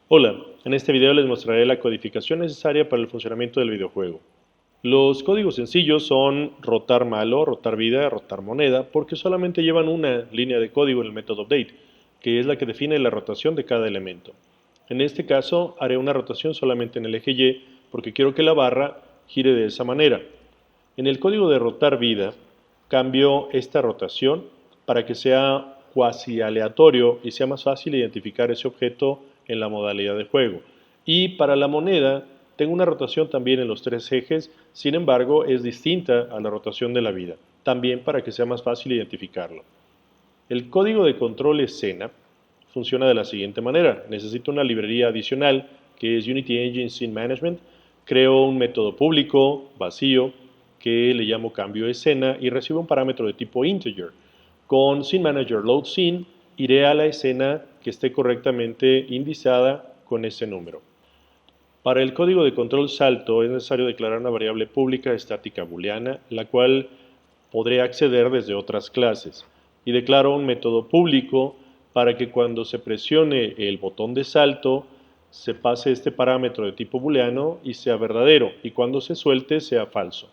Hola, en este video les mostraré la codificación necesaria para el funcionamiento del videojuego. Los códigos sencillos son rotar malo, rotar vida, rotar moneda, porque solamente llevan una línea de código en el método update, que es la que define la rotación de cada elemento. En este caso haré una rotación solamente en el eje Y, porque quiero que la barra gire de esa manera. En el código de rotar vida, cambio esta rotación para que sea cuasi aleatorio y sea más fácil identificar ese objeto en la modalidad de juego. Y para la moneda, tengo una rotación también en los tres ejes, sin embargo es distinta a la rotación de la vida, también para que sea más fácil identificarlo. El código de control escena funciona de la siguiente manera. Necesito una librería adicional que es Unity Engine Scene Management. Creo un método público, vacío, que le llamo cambio escena y recibo un parámetro de tipo integer. Con Scene Manager Load Scene iré a la escena que esté correctamente indizada con ese número. Para el código de control salto es necesario declarar una variable pública estática booleana, la cual podré acceder desde otras clases. Y declaro un método público para que cuando se presione el botón de salto se pase este parámetro de tipo booleano y sea verdadero, y cuando se suelte sea falso.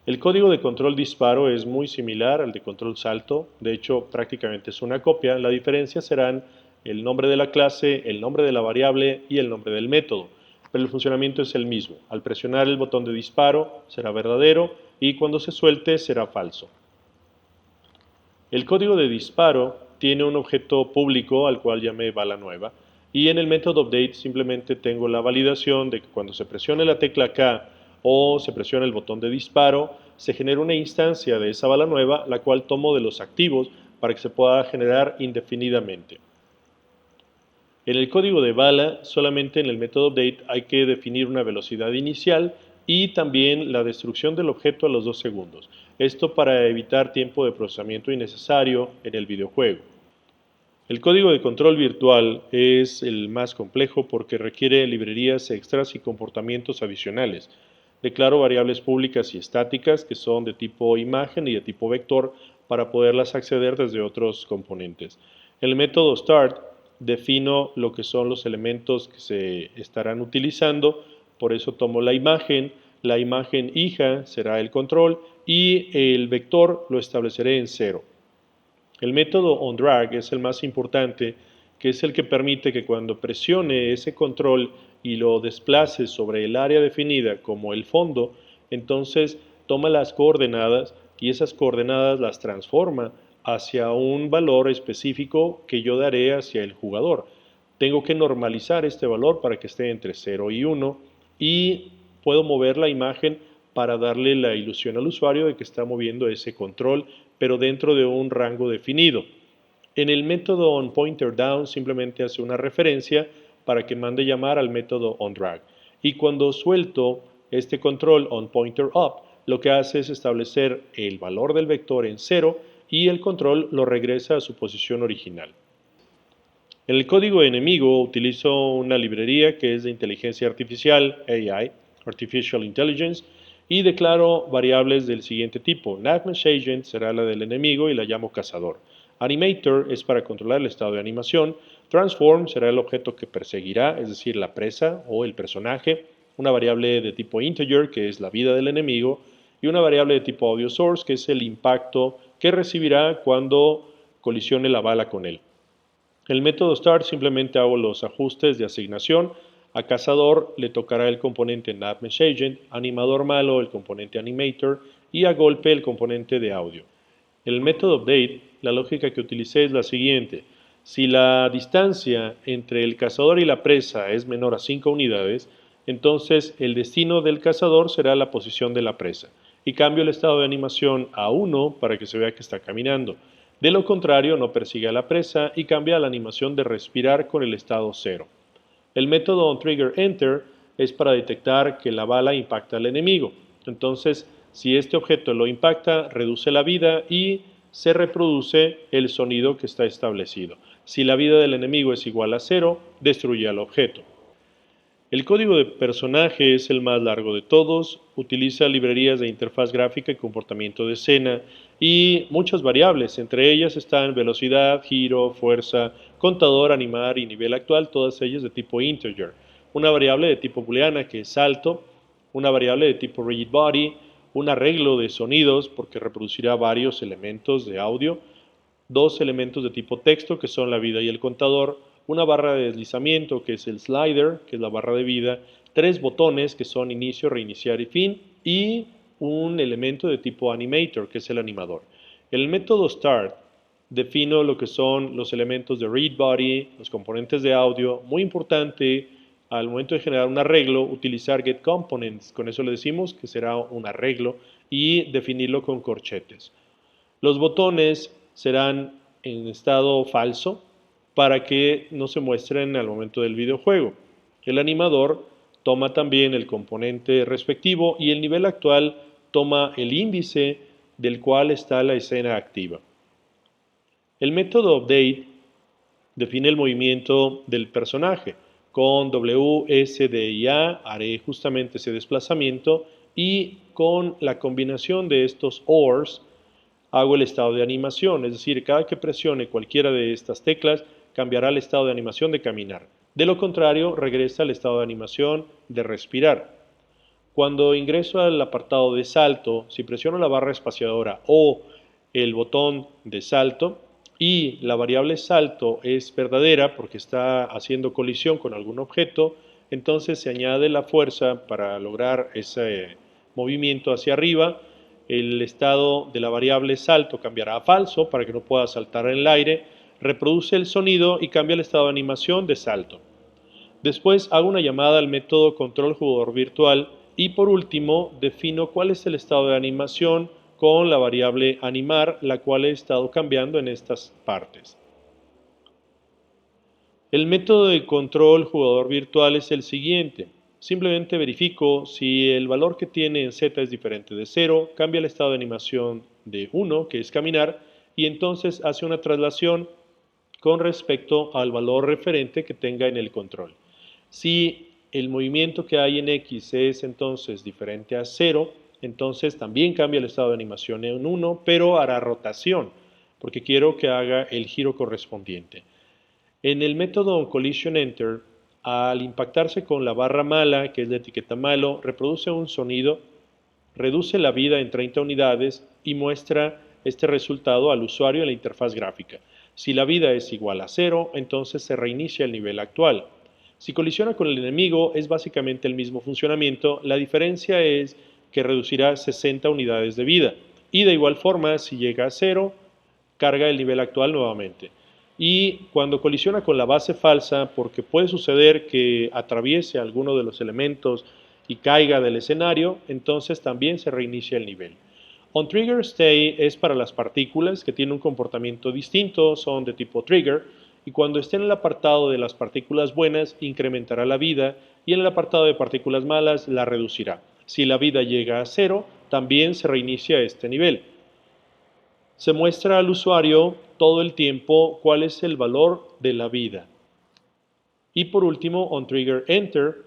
El código de control disparo es muy similar al de control salto, de hecho prácticamente es una copia. La diferencia serán el nombre de la clase, el nombre de la variable y el nombre del método, pero el funcionamiento es el mismo. Al presionar el botón de disparo será verdadero y cuando se suelte será falso. El código de disparo tiene un objeto público al cual llamé bala nueva y en el método update simplemente tengo la validación de que cuando se presione la tecla K o se presiona el botón de disparo se genera una instancia de esa bala nueva la cual tomo de los activos para que se pueda generar indefinidamente. En el código de bala, solamente en el método update hay que definir una velocidad inicial y también la destrucción del objeto a los 2 segundos. Esto para evitar tiempo de procesamiento innecesario en el videojuego. El código de control virtual es el más complejo porque requiere librerías extras y comportamientos adicionales. Declaro variables públicas y estáticas que son de tipo imagen y de tipo vector para poderlas acceder desde otros componentes. En el método start defino lo que son los elementos que se estarán utilizando, por eso tomo la imagen hija será el control y el vector lo estableceré en 0. El método onDrag es el más importante, que es el que permite que cuando presione ese control y lo desplace sobre el área definida como el fondo, entonces toma las coordenadas y esas coordenadas las transforma hacia un valor específico que yo daré hacia el jugador. Tengo que normalizar este valor para que esté entre 0 y 1 y puedo mover la imagen para darle la ilusión al usuario de que está moviendo ese control, pero dentro de un rango definido. En el método onPointerDown simplemente hace una referencia para que mande llamar al método onDrag. Y cuando suelto este control onPointerUp, lo que hace es establecer el valor del vector en 0 y el control lo regresa a su posición original. En el código enemigo utilizo una librería que es de inteligencia artificial, AI, Artificial Intelligence, y declaro variables del siguiente tipo. NavMeshAgent será la del enemigo y la llamo cazador. Animator es para controlar el estado de animación. Transform será el objeto que perseguirá, es decir, la presa o el personaje. Una variable de tipo integer, que es la vida del enemigo. Y una variable de tipo audio source, que es el impacto que recibirá cuando colisione la bala con él. El método start simplemente hago los ajustes de asignación. A cazador le tocará el componente NavMeshAgent, animador malo el componente animator y a golpe el componente de audio. En el método update, la lógica que utilicé es la siguiente. Si la distancia entre el cazador y la presa es menor a 5 unidades, entonces el destino del cazador será la posición de la presa. Y cambio el estado de animación a 1 para que se vea que está caminando. De lo contrario, no persigue a la presa y cambia la animación de respirar con el estado 0. El método onTriggerEnter es para detectar que la bala impacta al enemigo. Entonces, si este objeto lo impacta, reduce la vida y se reproduce el sonido que está establecido. Si la vida del enemigo es igual a 0, destruye al objeto. El código de personaje es el más largo de todos, utiliza librerías de interfaz gráfica y comportamiento de escena y muchas variables. Entre ellas están velocidad, giro, fuerza, contador, animar y nivel actual, todas ellas de tipo integer. Una variable de tipo booleana que es salto, una variable de tipo rigid body, un arreglo de sonidos porque reproducirá varios elementos de audio, dos elementos de tipo texto que son la vida y el contador, una barra de deslizamiento que es el slider, que es la barra de vida, tres botones que son inicio, reiniciar y fin, y un elemento de tipo animator que es el animador. El método start defino lo que son los elementos de read body, los componentes de audio, muy importante al momento de generar un arreglo, utilizar get components, con eso le decimos que será un arreglo, y definirlo con corchetes. Los botones serán en estado falso para que no se muestren al momento del videojuego. El animador toma también el componente respectivo y el nivel actual toma el índice del cual está la escena activa. El método update define el movimiento del personaje. Con WSDIA haré justamente ese desplazamiento y con la combinación de estos ORs hago el estado de animación, es decir, cada que presione cualquiera de estas teclas cambiará el estado de animación de caminar. De lo contrario, regresa al estado de animación de respirar. Cuando ingreso al apartado de salto, si presiono la barra espaciadora o el botón de salto y la variable salto es verdadera porque está haciendo colisión con algún objeto, entonces se añade la fuerza para lograr ese movimiento hacia arriba. El estado de la variable salto cambiará a falso para que no pueda saltar en el aire, reproduce el sonido y cambia el estado de animación de salto. Después hago una llamada al método control jugador virtual y por último defino cuál es el estado de animación con la variable animar, la cual he estado cambiando en estas partes. El método de control jugador virtual es el siguiente. Simplemente verifico si el valor que tiene en Z es diferente de 0, cambia el estado de animación de 1, que es caminar, y entonces hace una traslación con respecto al valor referente que tenga en el control. Si el movimiento que hay en X es entonces diferente a 0, entonces también cambia el estado de animación en 1, pero hará rotación, porque quiero que haga el giro correspondiente. En el método collision_enter, al impactarse con la barra mala, que es la etiqueta malo, reproduce un sonido, reduce la vida en 30 unidades y muestra este resultado al usuario en la interfaz gráfica. Si la vida es igual a 0, entonces se reinicia el nivel actual. Si colisiona con el enemigo, es básicamente el mismo funcionamiento, la diferencia es que reducirá 60 unidades de vida. Y de igual forma, si llega a 0, carga el nivel actual nuevamente. Y cuando colisiona con la base falsa, porque puede suceder que atraviese alguno de los elementos y caiga del escenario, entonces también se reinicia el nivel. OnTrigger Stay es para las partículas que tienen un comportamiento distinto, son de tipo trigger, y cuando esté en el apartado de las partículas buenas incrementará la vida y en el apartado de partículas malas la reducirá. Si la vida llega a 0, también se reinicia este nivel. Se muestra al usuario todo el tiempo cuál es el valor de la vida. Y por último, OnTrigger Enter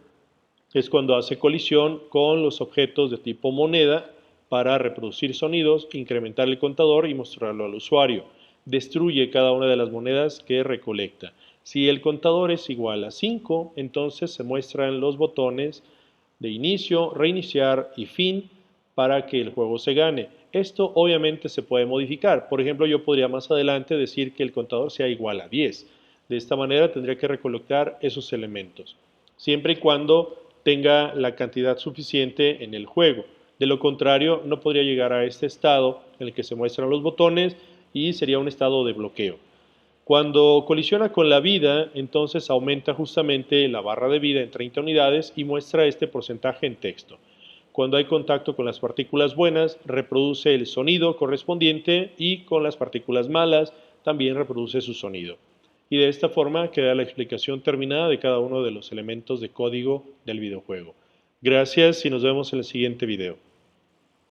es cuando hace colisión con los objetos de tipo moneda para reproducir sonidos, incrementar el contador y mostrarlo al usuario. Destruye cada una de las monedas que recolecta. Si el contador es igual a 5, entonces se muestran los botones de inicio, reiniciar y fin para que el juego se gane. Esto obviamente se puede modificar. Por ejemplo, yo podría más adelante decir que el contador sea igual a 10. De esta manera tendría que recolectar esos elementos, siempre y cuando tenga la cantidad suficiente en el juego. De lo contrario, no podría llegar a este estado en el que se muestran los botones y sería un estado de bloqueo. Cuando colisiona con la vida, entonces aumenta justamente la barra de vida en 30 unidades y muestra este porcentaje en texto. Cuando hay contacto con las partículas buenas, reproduce el sonido correspondiente y con las partículas malas también reproduce su sonido. Y de esta forma queda la explicación terminada de cada uno de los elementos de código del videojuego. Gracias y nos vemos en el siguiente video.